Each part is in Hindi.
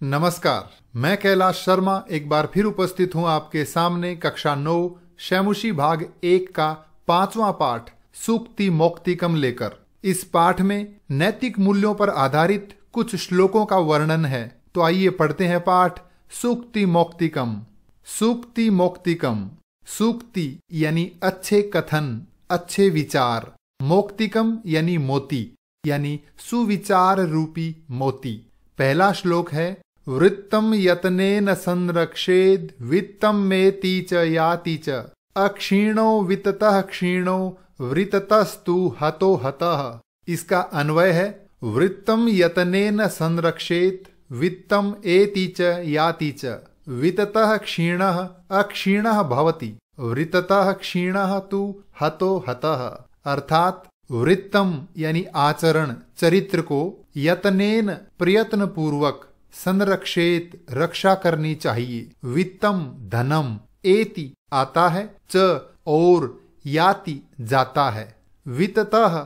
नमस्कार, मैं कैलाश शर्मा एक बार फिर उपस्थित हूं आपके सामने कक्षा 9 शैमुशी भाग 1 का 5वां पाठ सूक्ति मौक्तिकम लेकर। इस पाठ में नैतिक मूल्यों पर आधारित कुछ श्लोकों का वर्णन है। तो आइए पढ़ते हैं पाठ सूक्ति मौक्तिकम। सूक्ति मौक्तिकम, सूक्ति यानी अच्छे कथन, अच्छे विचार, मौक्तिकम यानी मोती यानी सुविचार रूपी मोती। पहला श्लोक है वृत्तम यत्नेन संरक्षेद वित्तम मेति च याति च अक्षीणो विततः क्षीणो वृततस्तु हतो हतः। इसका अन्वय है वृत्तम यत्नेन संरक्षेत वित्तम एति च याति च विततः क्षीणः अक्षीणः भवति वृततः क्षीणः तु हतो हतः। अर्थात वृत्तम यानी आचरण, चरित्र को यत्नेन प्रयत्न पूर्वक संरक्षेत रक्षा करनी चाहिए। वित्तम धनम, एति आता है, च और याति जाता है, विततः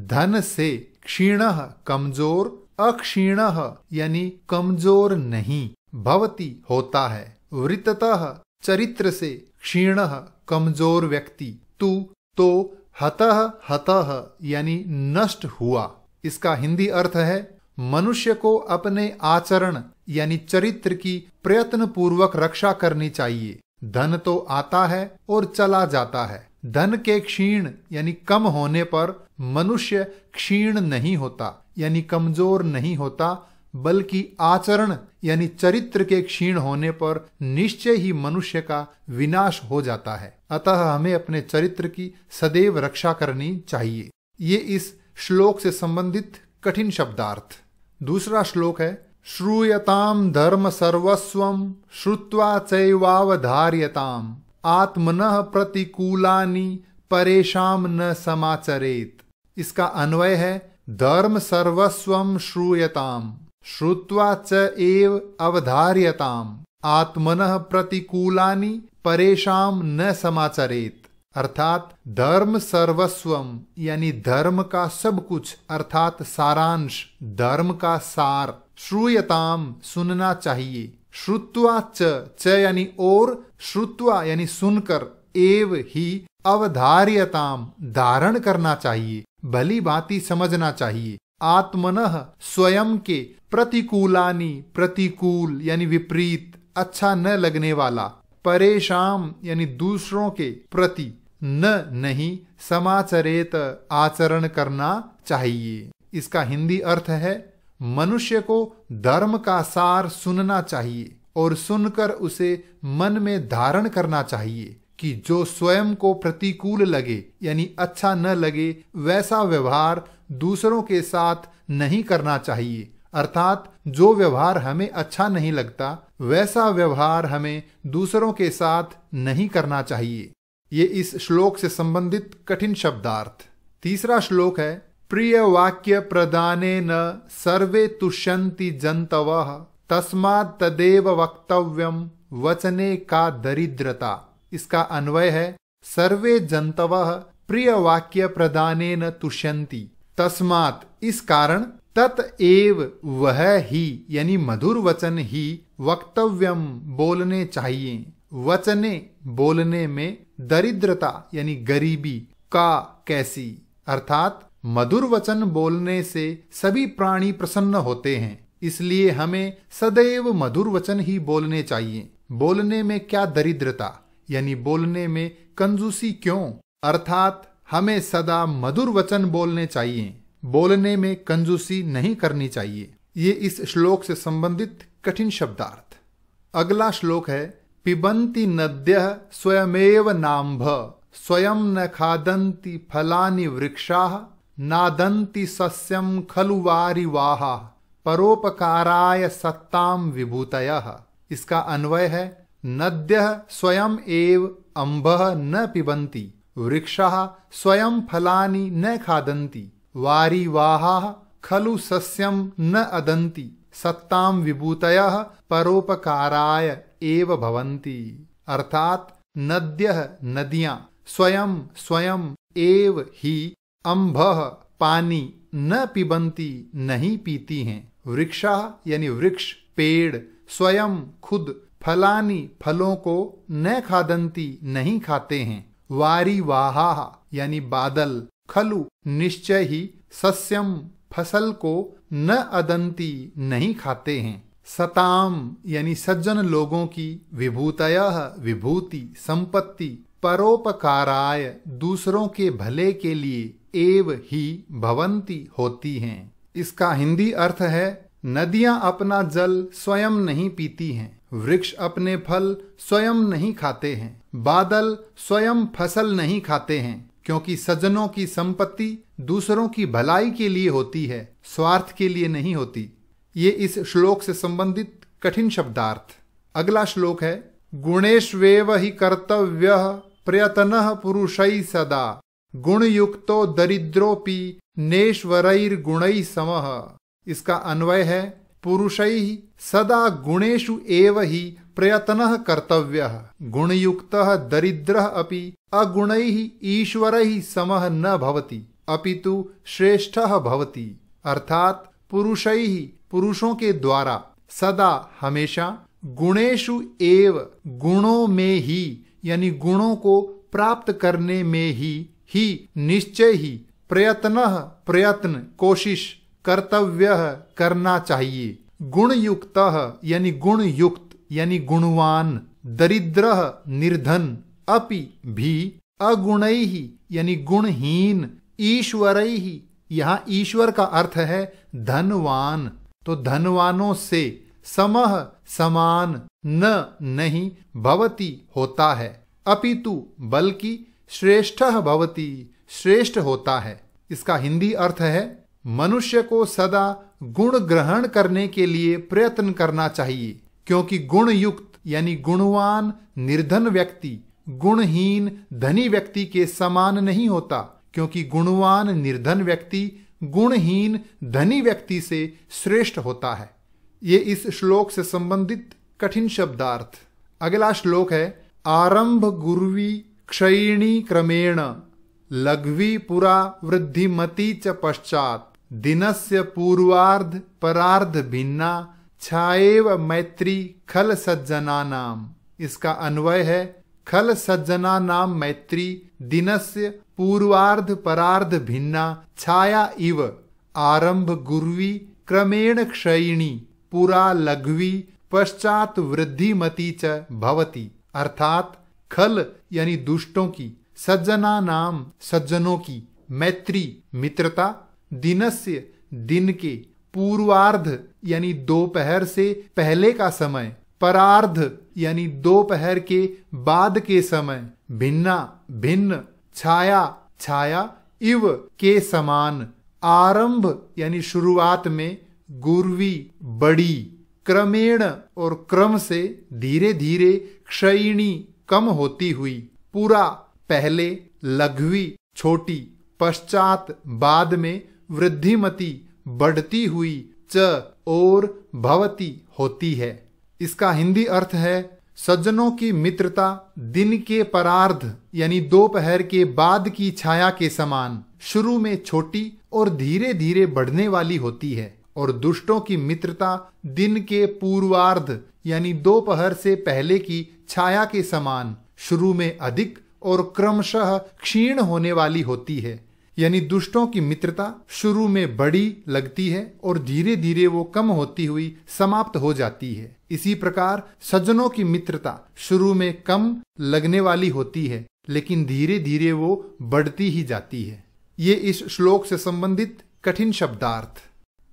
धन से, क्षीणः कमजोर, अक्षीणः यानी कमजोर नहीं, भवति होता है, वृततः चरित्र से, क्षीणः कमजोर व्यक्ति, तु तो हतः हतः यानी नष्ट हुआ। इसका हिंदी अर्थ है मनुष्य को अपने आचरण यानी चरित्र की प्रयत्न पूर्वक रक्षा करनी चाहिए। धन तो आता है और चला जाता है। धन के क्षीण यानी कम होने पर मनुष्य क्षीण नहीं होता यानी कमजोर नहीं होता, बल्कि आचरण यानी चरित्र के क्षीण होने पर निश्चय ही मनुष्य का विनाश हो जाता है। अतः हमें अपने चरित्र की सदैव रक्षा करनी चाहिए। ये इस श्लोक से संबंधित कठिन शब्दार्थ। दूसरा श्लोक है श्रूयताम धर्म सर्वस्वम श्रुत्वा चैवावधार्यताम आत्मनः प्रतिकूलानि परेशान न समाचरेत। इसका अन्वय है धर्म सर्वस्वम श्रूयताम श्रुत्वा च एव अवधार्यताम आत्मनः प्रतिकूलानि परेशान न समाचरेत। अर्थात धर्म सर्वस्वम यानी धर्म का सब कुछ अर्थात सारांश, धर्म का सार, श्रूयताम सुनना चाहिए, श्रुत्वा च यानी और, श्रुत्वा यानी सुनकर, एव ही अवधार्यताम धारण करना चाहिए, भली भांति समझना चाहिए, आत्मनः स्वयं के, प्रतिकूलानि प्रतिकूल यानी विपरीत, अच्छा न लगने वाला, परेशान यानी दूसरों के प्रति, न नहीं, समाचरेत आचरण करना चाहिए। इसका हिंदी अर्थ है मनुष्य को धर्म का सार सुनना चाहिए और सुनकर उसे मन में धारण करना चाहिए कि जो स्वयं को प्रतिकूल लगे यानी अच्छा न लगे वैसा व्यवहार दूसरों के साथ नहीं करना चाहिए। अर्थात जो व्यवहार हमें अच्छा नहीं लगता वैसा व्यवहार हमें दूसरों के साथ नहीं करना चाहिए। ये इस श्लोक से संबंधित कठिन शब्दार्थ। तीसरा श्लोक है प्रिय वाक्य प्रदानेन सर्वे तुष्यन्ति जन्तवः तस्मात् तदेव वक्तव्यम वचने का दरिद्रता। इसका अन्वय है सर्वे जन्तवः प्रिय वाक्य प्रदानेन तुष्यन्ति तस्मात् इस कारण, तत एव वह ही यानी मधुर वचन ही, वक्तव्यम बोलने चाहिए, वचने बोलने में, दरिद्रता यानी गरीबी, का कैसी। अर्थात मधुर वचन बोलने से सभी प्राणी प्रसन्न होते हैं, इसलिए हमें सदैव मधुर वचन ही बोलने चाहिए। बोलने में क्या दरिद्रता यानी बोलने में कंजूसी क्यों। अर्थात हमें सदा मधुर वचन बोलने चाहिए, बोलने में कंजूसी नहीं करनी चाहिए। ये इस श्लोक से संबंधित कठिन शब्दार्थ। अगला श्लोक है पिबन्ति नद्यः स्वयमेव नाम्भ स्वयं न खादन्ति फलानि वृक्षाः नादन्ति सस्यं खलु वारिवाः परोपकाराय सत्तां विभूतयः। इसका अन्वय है नद्यः स्वयं एव अम्भः न पिबन्ति वृक्षाः स्वयं फलानि न खादन्ति वारिवाहाः खलु सस्यं न अदन्ति सत्तां विभूतयः परोपकाराय एव भवन्ति। अर्थात नद्यः नदियां, स्वयं स्वयं, एव ही, अम्भः पानी, न पिबन्ति नहीं पीती हैं, वृक्षा यानी वृक्ष, पेड़, स्वयं खुद, फलानी फलों को न खादंती नहीं खाते हैं, वारी वाहा यानी बादल, खलु निश्चय ही, सस्यम फसल को न अदंती नहीं खाते हैं, सताम यानी सज्जन लोगों की, विभूतयः विभूति संपत्ति, परोपकाराय दूसरों के भले के लिए, एव ही भवंती होती हैं। इसका हिंदी अर्थ है नदियां अपना जल स्वयं नहीं पीती हैं, वृक्ष अपने फल स्वयं नहीं खाते हैं, बादल स्वयं फसल नहीं खाते हैं, क्योंकि सज्जनों की संपत्ति दूसरों की भलाई के लिए होती है, स्वार्थ के लिए नहीं होती। ये इस श्लोक से संबंधित कठिन शब्दार्थ। अगला श्लोक है गुणेष्वेव हि कर्तव्यः प्रयत्नः पुरुषैः सदा, गुणयुक्तो दरिद्रोपि नेश्वरैर्गुणैः समः। इसका अन्वय है पुरुषैः सदा गुणेषु एव हि प्रयत्नः कर्तव्यः, गुणयुक्तः दरिद्रः अपि अगुणैः ईश्वरैः समः न भवति अपितु श्रेष्ठः भवति। अर्थात पुरुषैः पुरुषों के द्वारा, सदा हमेशा, गुणेषु एव गुणों में ही यानी गुणों को प्राप्त करने में ही निश्चय ही, प्रयत्नः प्रयत्न कोशिश, कर्तव्यः करना चाहिए, गुणयुक्तः यानी गुण युक्त यानी गुणवान, दरिद्रः निर्धन, अपि भी, अगुणैः यानी गुणहीन, ईश्वरैः यहाँ ईश्वर का अर्थ है धनवान, तो धनवानों से, समः समान, न नहीं, भवति होता है, अपितु बल्कि, श्रेष्ठः भवति श्रेष्ठ होता है। इसका हिंदी अर्थ है मनुष्य को सदा गुण ग्रहण करने के लिए प्रयत्न करना चाहिए, क्योंकि गुण युक्त यानी गुणवान निर्धन व्यक्ति गुणहीन धनी व्यक्ति के समान नहीं होता, क्योंकि गुणवान निर्धन व्यक्ति गुणहीन धनी व्यक्ति से श्रेष्ठ होता है। ये इस श्लोक से संबंधित कठिन शब्दार्थ। अगला श्लोक है आरंभ गुर्वी क्षयिणी क्रमेण, लघ्वी पुरा वृद्धिमती च पश्चात, दिनस्य पूर्वार्ध परार्ध भिन्ना, छाएव मैत्री खल सज्जना नाम। इसका अन्वय है खल सज्जना नाम मैत्री, दिनस्य पूर्वार्ध परार्ध भिन्ना, छाया इव, आरंभ गुर्वी क्रमेण क्षयिणी, पुरा लघ्वी पश्चात वृद्धिमती च भवति। अर्थात खल यानी दुष्टों की, सज्जना नाम सज्जनों की, मैत्री मित्रता, दिनस्य दिन के, पूर्वार्ध यानी दोपहर से पहले का समय, परार्ध यानी दोपहर के बाद के समय, भिन्ना भिन्न, छाया छाया, इव के समान, आरंभ यानी शुरुआत में, गुर्वी बड़ी, क्रमेण और क्रम से धीरे धीरे, क्षयिणी कम होती हुई, पुरा पहले, लघ्वी छोटी, पश्चात बाद में, वृद्धिमती बढ़ती हुई, च और भवती होती है। इसका हिंदी अर्थ है सज्जनों की मित्रता दिन के परार्ध यानी दोपहर के बाद की छाया के समान शुरू में छोटी और धीरे धीरे बढ़ने वाली होती है, और दुष्टों की मित्रता दिन के पूर्वार्ध यानी दोपहर से पहले की छाया के समान शुरू में अधिक और क्रमशः क्षीण होने वाली होती है। यानी दुष्टों की मित्रता शुरू में बड़ी लगती है और धीरे धीरे वो कम होती हुई समाप्त हो जाती है। इसी प्रकार सज्जनों की मित्रता शुरू में कम लगने वाली होती है, लेकिन धीरे धीरे वो बढ़ती ही जाती है। ये इस श्लोक से संबंधित कठिन शब्दार्थ।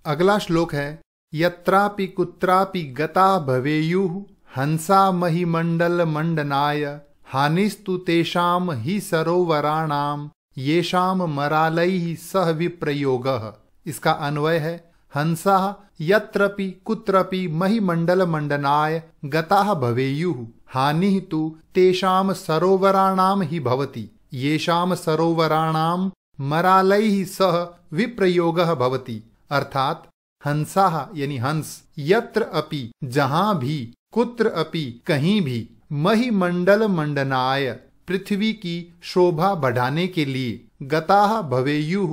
अगला श्लोक है यत्रापि कुत्रापि गता भवेयुः हंसा महिमंडल मंडनाय, हानिस्तु तेषाम ही सरोवराणाम येषाम मरालैः सह विप्रयोगः। इसका अन्वय है हंसा यत्रपि कुत्रपि महिमंडल मंडनाय गताः भवेयुः, हानिः तु तेषाम सरोवराणाम ही भवति, येषाम सरोवराणाम मरालैः सह विप्रयोगः भवति। अर्थात हंसाः यानी हंस, यत्र अपि जहां भी, कुत्र अपि कहीं भी, महिमंडल मंडनाय पृथ्वी की शोभा बढ़ाने के लिए, गताः भवेयुः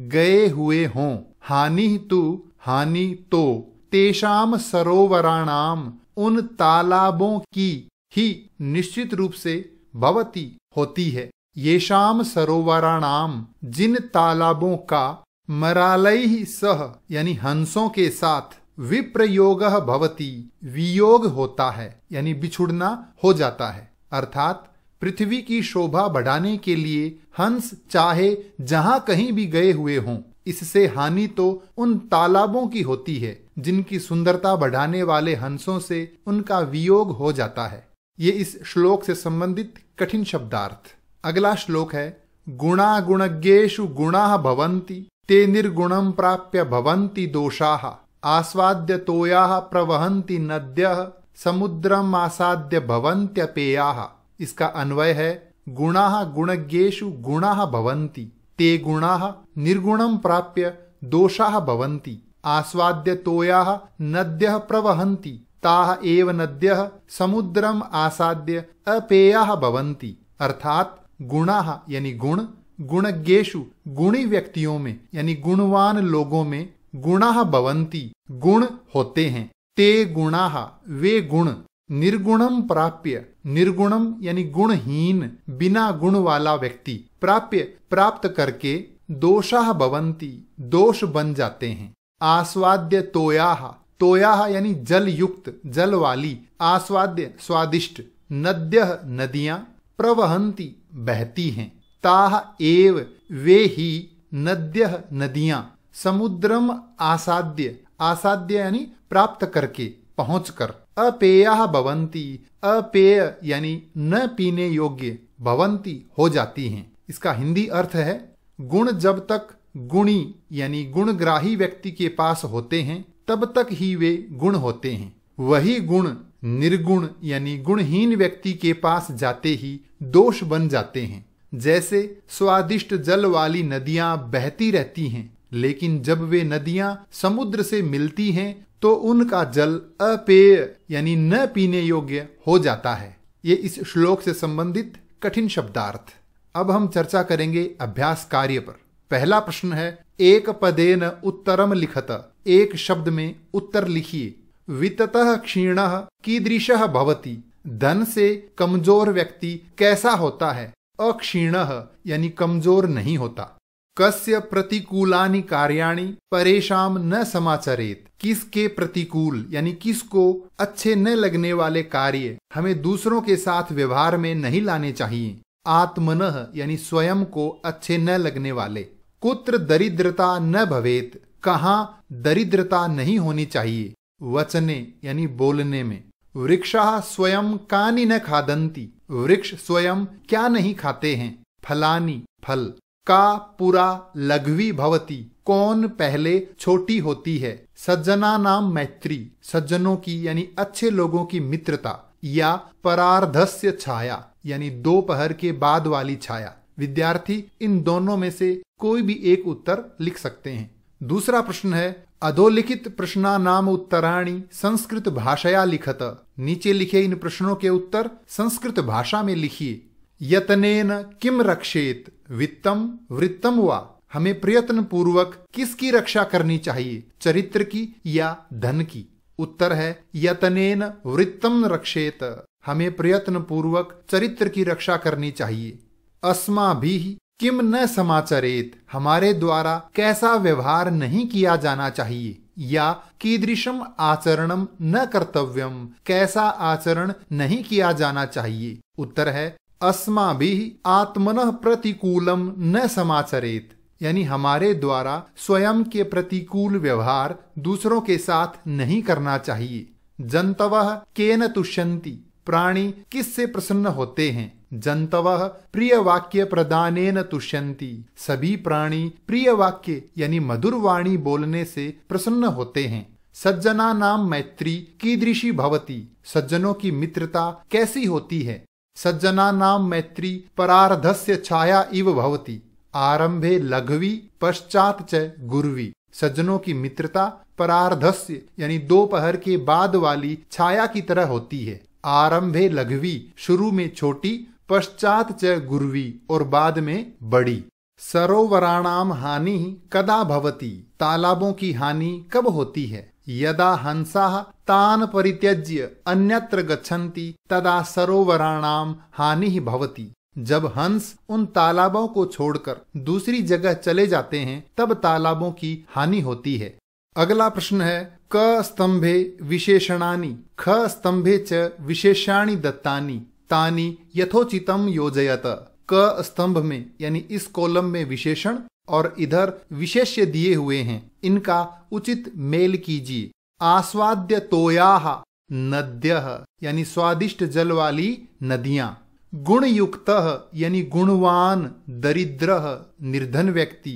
गए हुए हों, हानि तु हानि तो, तेषाम सरोवराणाम, उन तालाबों की ही निश्चित रूप से भवती होती है। येषाम सरोवराणाम, जिन तालाबों का मरालैः सह यानी हंसों के साथ विप्रयोगः भवति, वियोग होता है यानी बिछुड़ना हो जाता है। अर्थात पृथ्वी की शोभा बढ़ाने के लिए हंस चाहे जहां कहीं भी गए हुए हों, इससे हानि तो उन तालाबों की होती है जिनकी सुंदरता बढ़ाने वाले हंसों से उनका वियोग हो जाता है। ये इस श्लोक से संबंधित कठिन शब्दार्थ। अगला श्लोक है गुणा गुणज्ञेषु गुणाः भवन्ति ते निर्गुणं प्राप्य भवन्ति दोषाः आस्वाद्य तोयाः प्रवहन्ति नद्यः समुद्रम आसाद्य भवन्त्यपेयाः। इसका अन्वय है गुणाः गुणज्ञेषु गुणाः भवन्ति ते गुणाः निर्गुणं प्राप्य दोषाः भवन्ति आस्वाद्य तोयाः नद्यः प्रवहन्ति ताः एव नद्यः समुद्रम आसाद्य अपेयाः भवन्ति। अर्थात गुणाः यानी गुण, गुणज्ञेषु गुणी व्यक्तियों में यानी गुणवान लोगों में गुणाः भवन्ति गुण होते हैं, ते गुणाः वे गुण, निर्गुणम प्राप्य निर्गुणम यानी गुणहीन बिना गुण वाला व्यक्ति, प्राप्य प्राप्त करके दोषाः भवन्ति दोष बन जाते हैं। आस्वाद्य तोयाः, तोयाः यानी जल युक्त जल वाली, आस्वाद्य स्वादिष्ट, नद्यः नदियां, प्रवहन्ति बहती हैं, ताः एव वे ही नद्यः नदियां, समुद्रम आसाद्य, आसाद्य यानी प्राप्त करके पहुंचकर, अपेयाः भवन्ति, अपेय यानी न पीने योग्य, भवन्ति हो जाती हैं। इसका हिंदी अर्थ है गुण जब तक गुणी यानी गुणग्राही व्यक्ति के पास होते हैं तब तक ही वे गुण होते हैं, वही गुण निर्गुण यानी गुणहीन व्यक्ति के पास जाते ही दोष बन जाते हैं। जैसे स्वादिष्ट जल वाली नदियां बहती रहती हैं, लेकिन जब वे नदियां समुद्र से मिलती हैं तो उनका जल अपेय यानी न पीने योग्य हो जाता है। ये इस श्लोक से संबंधित कठिन शब्दार्थ। अब हम चर्चा करेंगे अभ्यास कार्य पर। पहला प्रश्न है एक पदेन उत्तरम लिखत, एक शब्द में उत्तर लिखिए। विततः क्षीणः कीदृशः भवति, धन से कमजोर व्यक्ति कैसा होता है। अक्षीणः यानी कमजोर नहीं होता। कस्य प्रतिकूलानि कार्याणि परेशान न समाचरेत, किसके प्रतिकूल यानी किसको अच्छे न लगने वाले कार्य हमें दूसरों के साथ व्यवहार में नहीं लाने चाहिए। आत्मनः यानी स्वयं को अच्छे न लगने वाले। कुत्र दरिद्रता न भवेत, कहाँ दरिद्रता नहीं होनी चाहिए। वचने यानी बोलने में। वृक्षाः स्वयं कानि न खादन्ति, वृक्ष स्वयं क्या नहीं खाते हैं। फलानि फल। का पुरा लघ्वी भवति, कौन पहले छोटी होती है। सज्जना नाम मैत्री, सज्जनों की यानी अच्छे लोगों की मित्रता। या परार्धस्य छाया यानी दोपहर के बाद वाली छाया। विद्यार्थी इन दोनों में से कोई भी एक उत्तर लिख सकते हैं। दूसरा प्रश्न है अधोलिखित प्रश्ना नाम उत्तराणि संस्कृत भाषया लिखत, नीचे लिखे इन प्रश्नों के उत्तर संस्कृत भाषा में लिखिए। यतनेन किम रक्षेत, वित्तम वृत्तम वा, हमें प्रयत्न पूर्वक किसकी रक्षा करनी चाहिए, चरित्र की या धन की। उत्तर है यतनेन वृत्तम रक्षेत, हमें प्रयत्न पूर्वक चरित्र की रक्षा करनी चाहिए। अस्माभिः किम न समाचरेत, हमारे द्वारा कैसा व्यवहार नहीं किया जाना चाहिए। या कीदृशम आचरणम न कर्तव्यम, कैसा आचरण नहीं किया जाना चाहिए। उत्तर है अस्माभिः आत्मनः प्रतिकूलम न समाचरेत, यानी हमारे द्वारा स्वयं के प्रतिकूल व्यवहार दूसरों के साथ नहीं करना चाहिए। जंतवः केन तुष्यन्ति, प्राणी किससे प्रसन्न होते हैं। जंतवः प्रिय वाक्य प्रदानेन तुष्यन्ति, सभी प्राणी प्रिय वाक्य यानी मधुर वाणी बोलने से प्रसन्न होते हैं। सज्जना नाम मैत्री कीदृशी भवति, सज्जनों की मित्रता कैसी होती है। सज्जना नाम मैत्री परार्धस्य छाया इव भवति, आरंभे लघवी पश्चात च गुर्वी, सज्जनों की मित्रता परार्धस्य यानी दोपहर के बाद वाली छाया की तरह होती है। आरंभे लघवी शुरू में छोटी, पश्चात च गुर्वी और बाद में बड़ी। सरोवराणाम हानि कदा भवति, तालाबों की हानि कब होती है। यदा हंसाः तान् परित्यज्य अन्यत्र गच्छन्ति तदा सरोवराणाम हानिः भवति। जब हंस उन तालाबों को छोड़कर दूसरी जगह चले जाते हैं तब तालाबों की हानि होती है। अगला प्रश्न है क स्तंभे विशेषणानि ख स्तंभे च विशेषाणि दत्तानि तानि यथोचितम योजयत। क स्तंभ में यानी इस कॉलम में विशेषण और इधर विशेष्य दिए हुए हैं, इनका उचित मेल कीजिए। आस्वाद्य तोयाः नद्यः यानी स्वादिष्ट जल वाली नदियां। गुणयुक्तः यानी गुणवान दरिद्रः निर्धन व्यक्ति।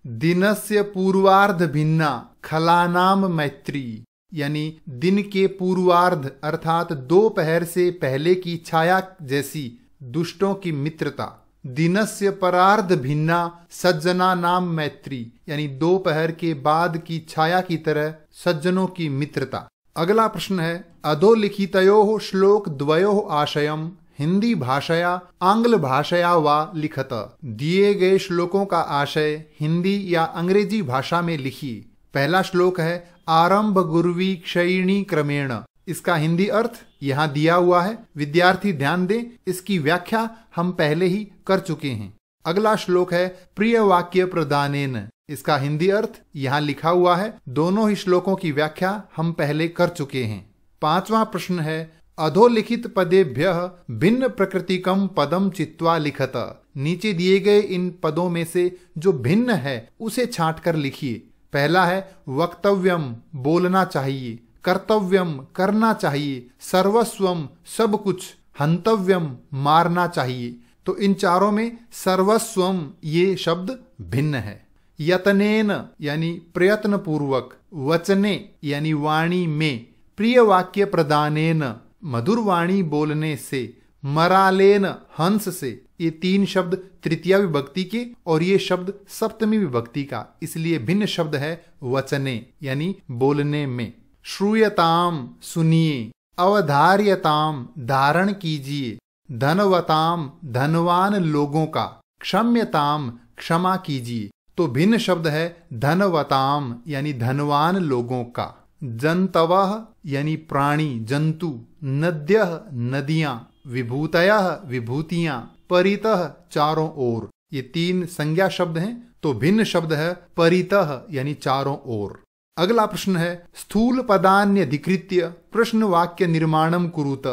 दिनस्य पूर्वार्ध भिन्ना खलानाम मैत्री यानी दिन के पूर्वार्ध अर्थात दोपहर से पहले की छाया जैसी दुष्टों की मित्रता। दिनस्य परार्ध भिन्ना सज्जना नाम मैत्री यानी दोपहर के बाद की छाया की तरह सज्जनों की मित्रता। अगला प्रश्न है अधोलिखितयोः श्लोक द्वयोः आशयम् हिंदी भाषया आंग्ल भाषया वा लिखत। दिए गए श्लोकों का आशय हिंदी या अंग्रेजी भाषा में लिखिए। पहला श्लोक है आरंभ गुर्वी क्षयिणी क्रमेण। इसका हिंदी अर्थ यहाँ दिया हुआ है, विद्यार्थी ध्यान दें, इसकी व्याख्या हम पहले ही कर चुके हैं। अगला श्लोक है प्रिय वाक्य प्रदानेन। इसका हिंदी अर्थ यहाँ लिखा हुआ है, दोनों ही श्लोकों की व्याख्या हम पहले कर चुके हैं। पांचवा प्रश्न है अधोलिखित पदेभ्यः भिन्न प्रकृतिकम पदम चित्वा लिखत। नीचे दिए गए इन पदों में से जो भिन्न है उसे छांटकर लिखिए। पहला है वक्तव्यम बोलना चाहिए, कर्तव्यम करना चाहिए, सर्वस्वम सब कुछ, हंतव्यम मारना चाहिए। तो इन चारों में सर्वस्वम ये शब्द भिन्न है। यतनेन यानी प्रयत्न पूर्वक, वचने यानी वाणी में, प्रिय वाक्य प्रदानेन मधुर वाणी बोलने से, मरालेन हंस से। ये तीन शब्द तृतीया विभक्ति के और ये शब्द सप्तमी विभक्ति का, इसलिए भिन्न शब्द है वचने यानी बोलने में। श्रूयताम सुनिए, अवधार्यताम धारण कीजिए, धनवताम धनवान लोगों का, क्षम्यताम क्षमा कीजिए। तो भिन्न शब्द है धनवताम यानी धनवान लोगों का। जंतवः यानी प्राणी जंतु, नद्यः नदियां, विभूतयः विभूतियां, परितः चारों ओर। ये तीन संज्ञा शब्द हैं, तो भिन्न शब्द है परितः यानी चारों ओर। अगला प्रश्न है स्थूल पदान्यधिकृत्य प्रश्न वाक्य निर्माणम कुरुत।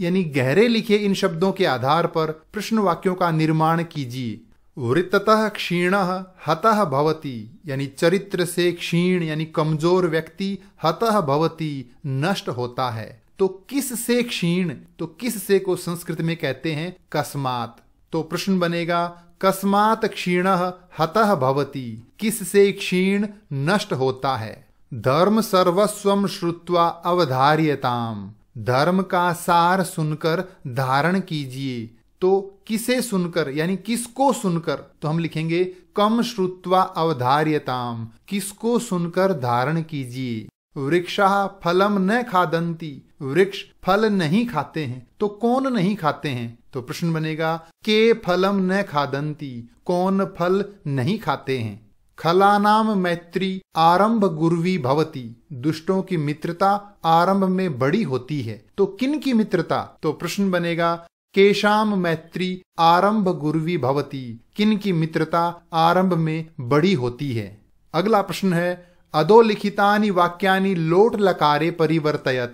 यानी गहरे लिखे इन शब्दों के आधार पर प्रश्न वाक्यों का निर्माण कीजिए। वृत्ततः क्षीणः हतः भवति यानी चरित्र से क्षीण यानी कमजोर व्यक्ति हतः भवति नष्ट होता है। तो किस से क्षीण, तो किस से को संस्कृत में कहते हैं कस्मात। तो प्रश्न बनेगा कस्मात क्षीणः हतः भवति, किस से क्षीण नष्ट होता है। धर्म सर्वस्वम श्रुत्वा अवधार्यताम, धर्म का सार सुनकर धारण कीजिए। तो किसे सुनकर यानी किसको सुनकर, तो हम लिखेंगे कम श्रुत्वा अवधार्यताम, किसको सुनकर धारण कीजिए। वृक्षाः फलम न खादन्ति, वृक्ष फल नहीं खाते हैं। तो कौन नहीं खाते हैं, तो प्रश्न बनेगा के फलम न खादन्ति, कौन फल नहीं खाते हैं। खलानाम मैत्री आरंभ गुर्वी भवति, दुष्टों की मित्रता आरंभ में बड़ी होती है। तो किन की मित्रता, तो प्रश्न बनेगा केशाम मैत्री आरंभ गुर्वी भवति, किन की मित्रता आरंभ में बड़ी होती है। अगला प्रश्न है अधोलिखितानि वाक्यानि लोट लकारे परिवर्तयत।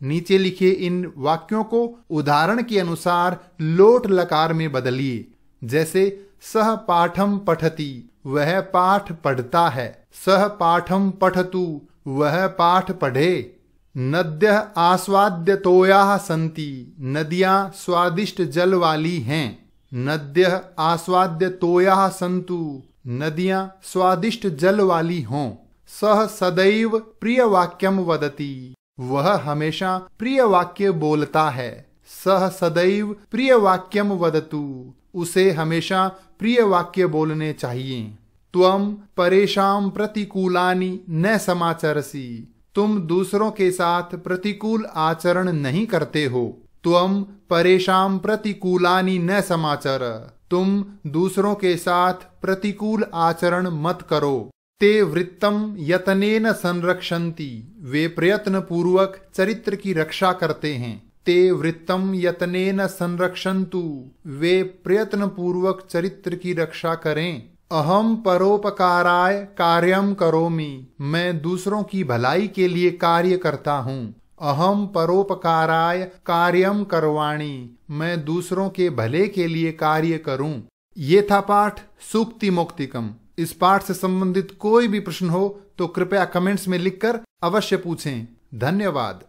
नीचे लिखे इन वाक्यों को उदाहरण के अनुसार लोट लकार में बदलिए। जैसे सह पाठम पठति, वह पाठ पढ़ता है। सह पाठम पठतु, वह पाठ पढ़े। नद्यः आस्वाद्य तोयाः सन्ति, नदियां स्वादिष्ट जल वाली हैं। नद्यः आस्वाद्य तोयाः सन्तु, नदियां स्वादिष्ट जल वाली हों। सह सदैव प्रिय वाक्यम वदति, वह हमेशा प्रिय वाक्य बोलता है। सह सदैव प्रिय वाक्यम वदतु, उसे हमेशा प्रिय वाक्य बोलने चाहिए। त्वम परेशान प्रतिकूलानि न समाचरसि, तुम दूसरों के साथ प्रतिकूल आचरण नहीं करते हो। त्वम परेशान प्रतिकूलानि न समाचर, तुम दूसरों के साथ प्रतिकूल आचरण मत करो। ते वृत्तम यतनेन संरक्षन्ति, वे प्रयत्न पूर्वक चरित्र की रक्षा करते हैं। ते वृत्तम यतनेन संरक्षन्तु, वे प्रयत्न पूर्वक चरित्र की रक्षा करें। अहम परोपकाराय कार्यम करोमि, मैं दूसरों की भलाई के लिए कार्य करता हूँ। अहम परोपकाराय कार्यम करवाणि, मैं दूसरों के भले के लिए कार्य करूं। ये था पाठ सूक्ति मौक्तिकम। इस पाठ से संबंधित कोई भी प्रश्न हो तो कृपया कमेंट्स में लिखकर अवश्य पूछें। धन्यवाद।